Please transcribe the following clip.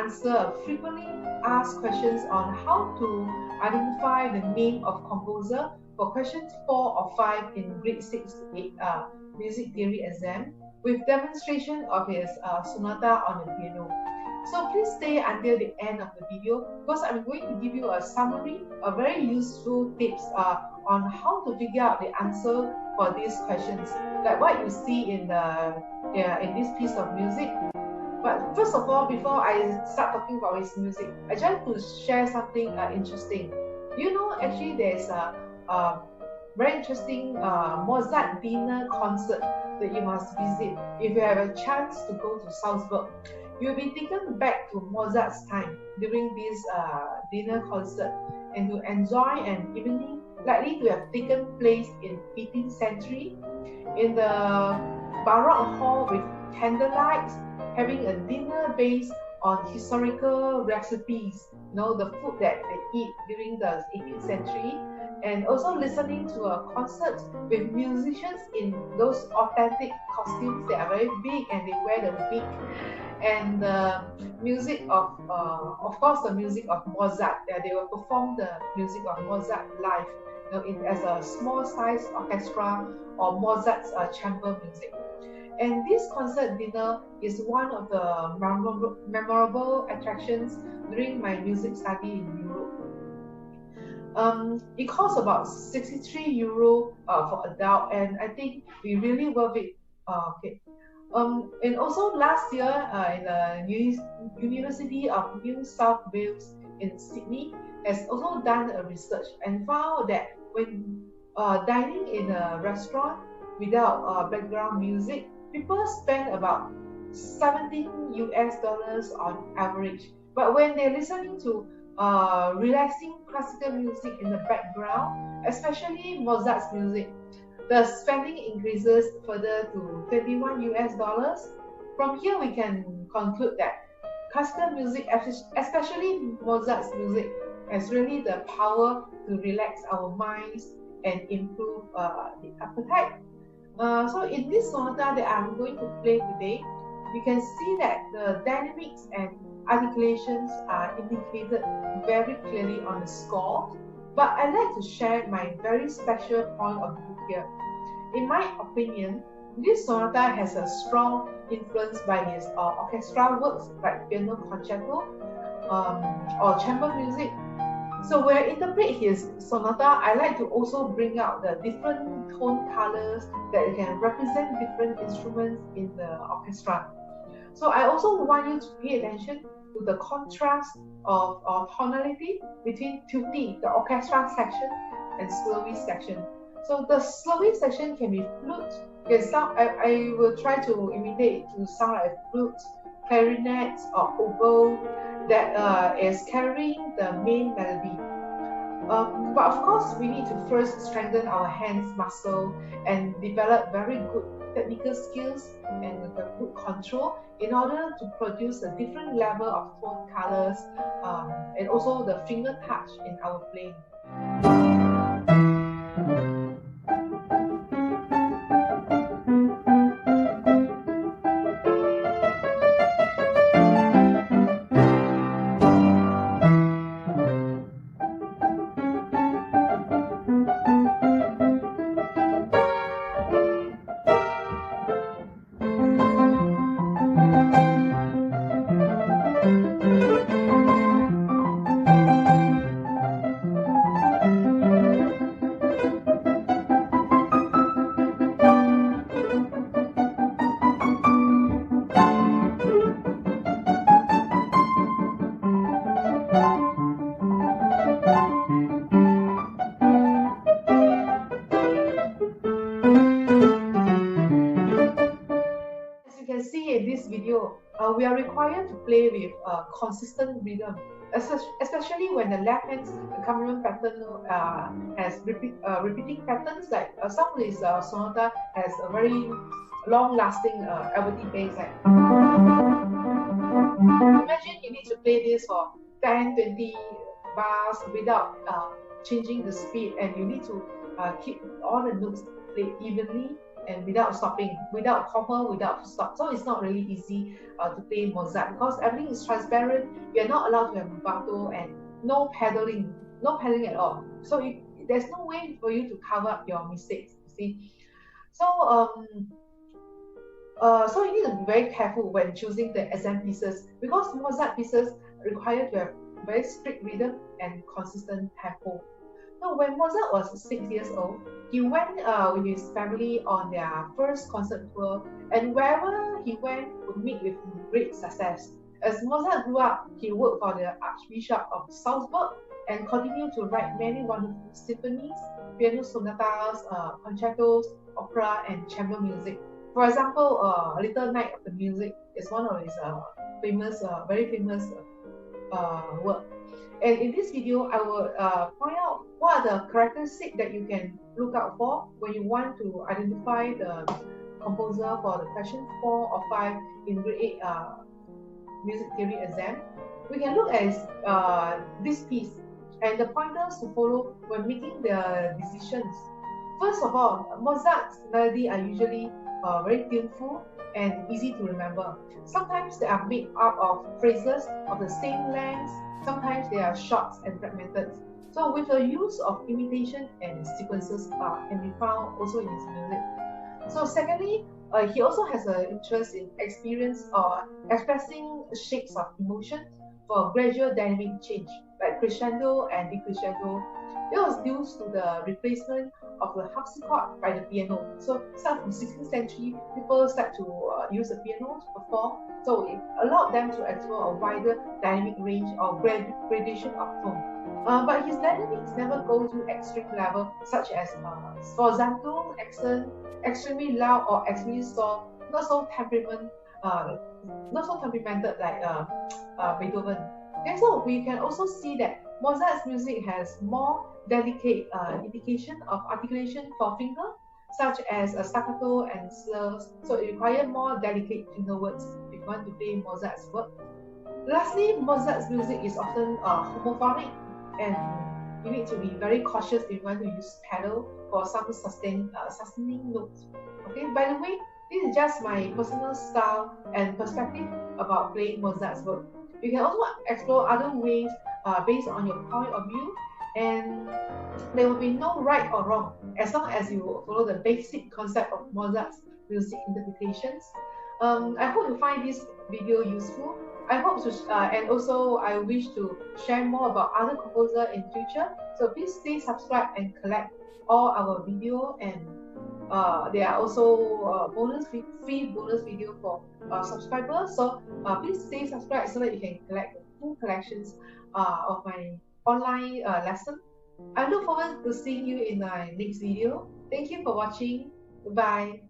answer frequently asked questions on how to identify the name of composer for questions 4 or 5 in grade 6 music theory exam, with demonstration of his sonata on the piano. So please stay until the end of the video, because I'm going to give you a summary, a very useful tips on how to figure out the answer for these questions, like what you see in this piece of music. But first of all, before I start talking about his music, I just want to share something interesting. You know, actually there's a very interesting Mozart dinner concert that you must visit if you have a chance to go to Salzburg. You'll be taken back to Mozart's time during this dinner concert, and to enjoy an evening likely to have taken place in 18th century in the Baroque hall with candlelight, having a dinner based on historical recipes, you know, the food that they eat during the 18th century, and also listening to a concert with musicians in those authentic costumes that are very big and they wear the wig, and the music of course, the music of Mozart. They will perform the music of Mozart live, you know, as a small size orchestra or Mozart's chamber music. And this concert dinner is one of the memorable attractions during my music study in Europe. It costs about €63 for adult, and I think we really worth it. And also last year in the University of New South Wales in Sydney has also done a research and found that when dining in a restaurant without background music, people spend about $17 on average. But when they're listening to relaxing classical music in the background, especially Mozart's music, the spending increases further to $21. From here, we can conclude that classical music, especially Mozart's music, has really the power to relax our minds and improve the appetite. So in this sonata that I'm going to play today, you can see that the dynamics and articulations are indicated very clearly on the score. But I'd like to share my very special point of view here. In my opinion, this sonata has a strong influence by his orchestral works like piano concerto or chamber music. So when I interpret his sonata, I like to also bring out the different tone colors that can represent different instruments in the orchestra. So I also want you to pay attention to the contrast of tonality between tutti, the orchestra section, and soloist section. So the soloist section can be flute. I will try to imitate to sound like flute, clarinet, or oboe that is carrying the main melody. But of course, we need to first strengthen our hands muscle and develop very good technical skills and good control in order to produce a different level of tone colors and also the finger touch in our playing. We are required to play with consistent rhythm, especially when the left hand's accompaniment pattern has repeating patterns. Like some of these sonata has a very long-lasting LVT bass. Like imagine you need to play this for 10-20 bars without changing the speed, and you need to keep all the notes played evenly and without stopping, without comma, without stop. So it's not really easy to play Mozart because everything is transparent. You're not allowed to have vibrato and no pedaling, no pedaling at all. So there's no way for you to cover up your mistakes. You see, so so you need to be very careful when choosing the SM pieces because Mozart pieces require to have very strict rhythm and consistent tempo. So when Mozart was 6 years old, he went with his family on their first concert tour, and wherever he went would meet with great success. As Mozart grew up, he worked for the Archbishop of Salzburg and continued to write many wonderful symphonies, piano sonatas, concertos, opera, and chamber music. For example, Little Night of the Music is one of his famous, very famous work. And in this video, I will point out what are the characteristics that you can look out for when you want to identify the composer for the question 4 or 5 in grade 8 music theory exam. We can look at this piece and the pointers to follow when making the decisions. First of all, Mozart's melody are usually very tuneful and easy to remember. Sometimes they are made up of phrases of the same length, sometimes they are short and fragmented. So with the use of imitation and sequences can be found also in his music. So secondly, he also has an interest in experience or expressing shapes of emotion for gradual dynamic change, like crescendo and decrescendo. It was due to the replacement of the harpsichord by the piano. So starting from 16th century, people start to use the piano to perform. So it allowed them to explore a wider dynamic range or gradation of tone. But his dynamics never go to extreme level, such as sforzando accent, extremely loud or extremely soft, not so temperamented like Beethoven. And so we can also see that Mozart's music has more delicate indication of articulation for finger, such as a staccato and slurs. So it requires more delicate finger words if you want to play Mozart's work. Lastly, Mozart's music is often homophonic, and you need to be very cautious if you want to use pedal for some sustaining notes. Okay, by the way, this is just my personal style and perspective about playing Mozart's work. You can also explore other ways based on your point of view, and there will be no right or wrong as long as you follow the basic concept of Mozart's music interpretations. I hope you find this video useful. I hope to, and also I wish to share more about other composers in future. So please stay subscribed and collect all our video, and there are also free bonus video for subscribers. So please stay subscribed so that you can collect the full collections of my online lesson. I look forward to seeing you in my next video. Thank you for watching. Goodbye.